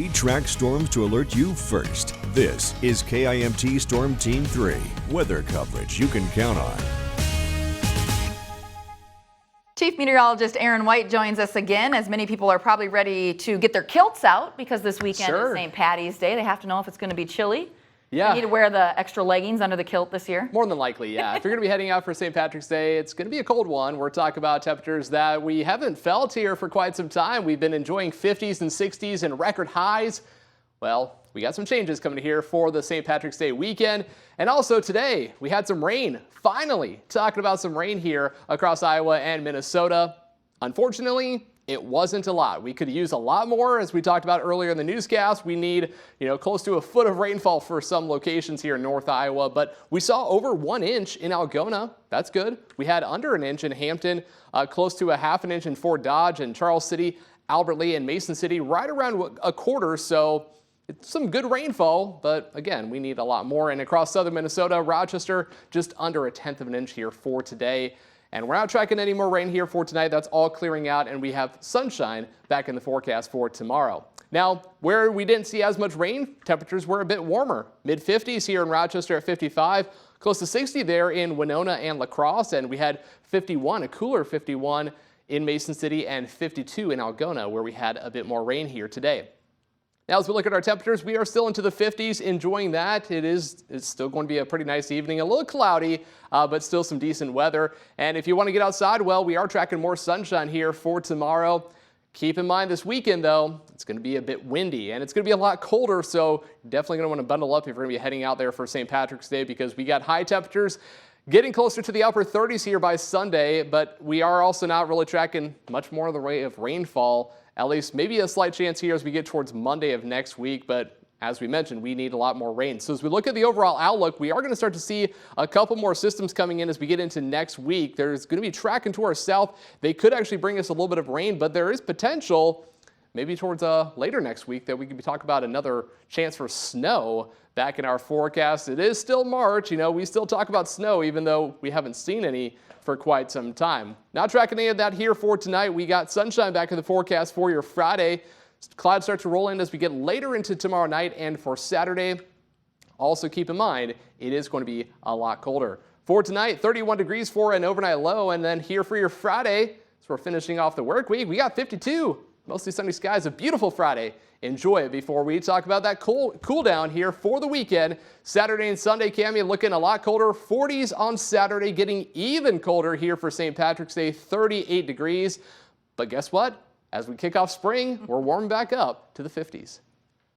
We track storms to alert you first. This is KIMT Storm Team 3, weather coverage you can count on. Chief Meteorologist Aaron White joins us again, as many people are probably ready to get their kilts out because this weekend is St. Patty's Day. They have to know if it's going to be chilly. Yeah. You need to wear the extra leggings under the kilt this year? More than likely, yeah. If you're going to be heading out for St. Patrick's Day, it's going to be a cold one. We're talking about temperatures that we haven't felt here for quite some time. We've been enjoying 50s and 60s and record highs. Well, we got some changes coming here for the St. Patrick's Day weekend. And also today, we had some rain. Finally, talking about some rain here across Iowa and Minnesota. Unfortunately, it wasn't a lot. We could use a lot more. As we talked about earlier in the newscast, we need, close to a foot of rainfall for some locations here in North Iowa, but we saw over 1 inch in Algona. That's good. We had under an inch in Hampton, close to a ½ inch in Fort Dodge and Charles City, Albert Lea, and Mason City, right around a quarter. So it's some good rainfall, but again, we need a lot more. And across southern Minnesota, Rochester, just under a 1/10 of an inch here for today. And we're not tracking any more rain here for tonight. That's all clearing out, and we have sunshine back in the forecast for tomorrow. Now, where we didn't see as much rain, temperatures were a bit warmer. Mid-50s here in Rochester at 55, close to 60 there in Winona and La Crosse, and we had 51, a cooler 51 in Mason City, and 52 in Algona, where we had a bit more rain here today. Now, as we look at our temperatures, we are still into the 50s, enjoying that. It's still going to be a pretty nice evening, a little cloudy, but still some decent weather. And if you want to get outside, well, we are tracking more sunshine here for tomorrow. Keep in mind this weekend, though, it's going to be a bit windy and it's going to be a lot colder. So you're definitely going to want to bundle up if you're going to be heading out there for St. Patrick's Day, because we got high temperatures getting closer to the upper 30s here by Sunday, but we are also not really tracking much more in the way of rainfall. At least maybe a slight chance here as we get towards Monday of next week, but as we mentioned, we need a lot more rain. So as we look at the overall outlook, we are going to start to see a couple more systems coming in as we get into next week. There's going to be tracking to our south. They could actually bring us a little bit of rain, but there is potential maybe towards later next week that we could be talking about another chance for snow back in our forecast. It is still March. We still talk about snow even though we haven't seen any for quite some time. Not tracking any of that here for tonight. We got sunshine back in the forecast for your Friday. Clouds start to roll in as we get later into tomorrow night and for Saturday. Also keep in mind, it is going to be a lot colder. For tonight, 31 degrees for an overnight low, and then here for your Friday, as we're finishing off the work week, we got 52. Mostly sunny skies, a beautiful Friday. Enjoy it before we talk about that cool down here for the weekend. Saturday and Sunday, Cami, looking a lot colder. 40s on Saturday, getting even colder here for St. Patrick's Day, 38 degrees. But guess what? As we kick off spring, we're warming back up to the 50s.